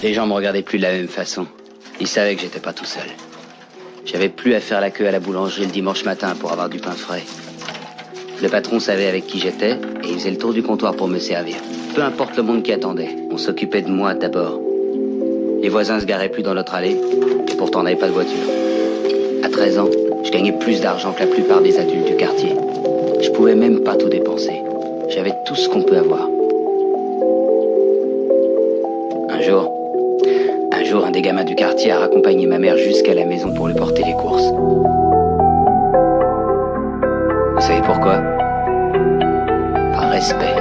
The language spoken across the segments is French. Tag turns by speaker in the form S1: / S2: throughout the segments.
S1: Les gens me regardaient plus de la même façon. Ils savaient que j'étais pas tout seul. J'avais plus à faire la queue à la boulangerie le dimanche matin pour avoir du pain frais. Le patron savait avec qui j'étais et il faisait le tour du comptoir pour me servir. Peu importe le monde qui attendait, on s'occupait de moi d'abord. Les voisins se garaient plus dans notre allée et pourtant on n'avait pas de voiture. À 13 ans, je gagnais plus d'argent que la plupart des adultes du quartier. Je pouvais même pas tout dépenser. J'avais tout ce qu'on peut avoir. Un jour, un des gamins du quartier a raccompagné ma mère jusqu'à la maison pour lui porter les courses. Vous savez pourquoi? Par respect.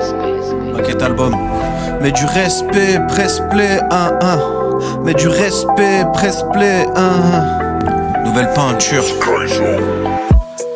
S2: Maquette album. Mais du respect, press play, Mais du respect, press play, Nouvelle peinture.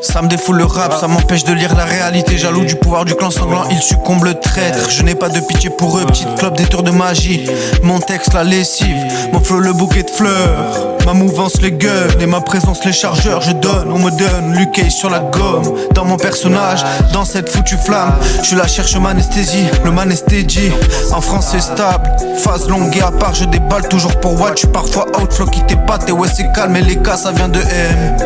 S2: Ça me défoule le rap, ça m'empêche de lire la réalité. Jaloux du pouvoir du clan sanglant, il succombe le traître. Je n'ai pas de pitié pour eux, petite clope des tours de magie. Mon texte la lessive, mon flow le bouquet de fleurs. Ma mouvance les gueules et ma présence les chargeurs. Je donne, on me donne, Lucas sur la gomme. Dans mon personnage, dans cette foutue flamme, je la cherche m'anesthésie, le manesthésie. En France c'est stable, phase longue et à part je déballe toujours pour Watt. Je suis parfois outflow qui t'épate et ouais c'est calme et les cas ça vient de M.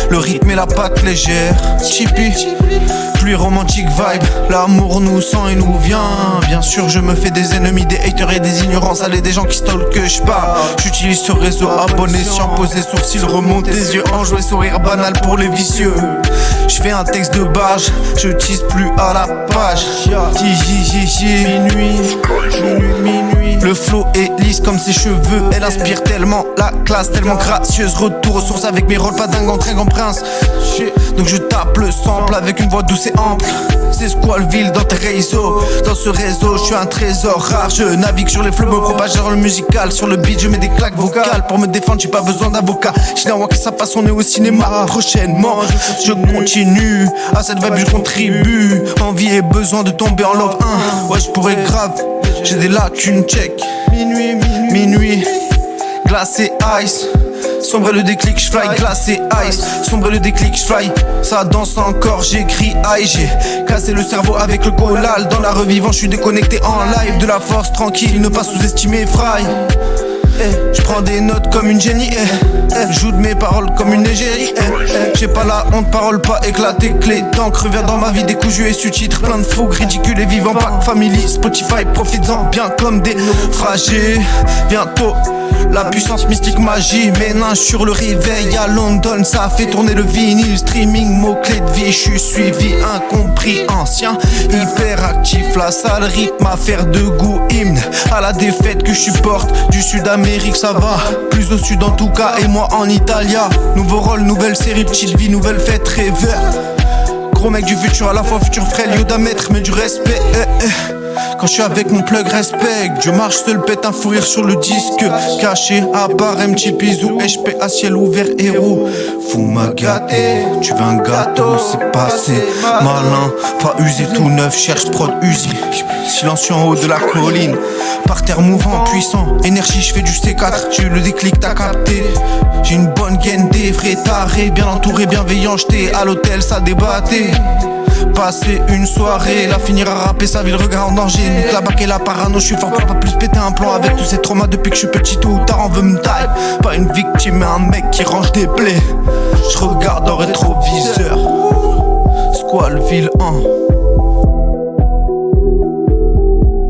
S2: Le rythme et la patte légère, chippy, pluie romantique vibe. L'amour nous sent et nous vient. Bien sûr je me fais des ennemis, des haters et des ignorances. Allez des gens qui stalk que je parle. J'utilise ce réseau, abonné, sciant, poser sourcils, remonte des yeux, enjouer, sourire banal pour les vicieux. Je fais un texte de barge, je tease plus à la page. Minuit. Le flow est lisse comme ses cheveux. Elle inspire tellement la classe, tellement gracieuse. Retour aux sources avec mes rôles, pas dingue en très grand prince. Donc je tape le sample avec une voix douce et ample. C'est Squallville dans tes réseaux. Dans ce réseau, je suis un trésor rare. Je navigue sur les flots, me propage dans le musical. Sur le beat, je mets des claques vocales. Pour me défendre, j'ai pas besoin d'avocat. Chinawa que ça passe, on est au cinéma. Prochainement, je continue. À cette vibe, je contribue. Envie et besoin de tomber en love 1. Ouais, je pourrais grave. J'ai des lacunes, check. Minuit. Glacé ice. Sombre le déclic, j'fly, glacé ice. Sombre le déclic, j'fly. Ça danse encore, j'écris aïe. J'ai cassé le cerveau avec le collal. Dans la revivant, j'suis déconnecté en live. De la force tranquille, ne pas sous-estimer fry. Je prends des notes comme une génie. Joue de mes paroles comme une égérie. J'ai pas la honte, parole pas éclatée. Clé d'encre vient dans ma vie, des coups et sous-titres. Plein de fougues, ridicules et vivants. Pas family, Spotify, profites-en bien comme des naufragés. Bientôt la puissance mystique magie. Ménage sur le réveil à London, ça fait tourner le vinyle. Streaming, mots-clés de vie, je suis suivi, incompris, ancien. Hyper actif, la salle rythme, affaire de goût, hymne à la défaite que je supporte. Du Sud-Amérique ça va, plus au sud en tout cas. Et moi en Italia, nouveau rôle, nouvelle série, petite vie, nouvelle fête, rêveur. Gros mec du futur, à la fois futur frère, Yoda maître, mais du respect. Quand je suis avec mon plug respect, je marche seul, pète un fou rire sur le disque. Caché à part petit bisou, HP à ciel ouvert héros. Fou m'a gâté, tu veux un gâteau, c'est passé. Malin, pas usé tout neuf, cherche prod usine. Silencieux en haut de la colline, par terre mouvant, puissant. Énergie, je fais du C4, j'ai eu le déclic, t'as capté. J'ai une bonne gaine, des vrais tarés, bien entouré, bienveillant, j'étais à l'hôtel, ça débattait. Passer une soirée, la finir à rapper, sa vie le regard en danger. Nique la bac et la parano, je suis fort pour pas plus péter un plan. Avec tous ces traumas depuis que je suis petit, tôt ou tard on veut me taille. Pas une victime mais un mec qui range des plaies. Je regarde en rétroviseur, Squallville 1.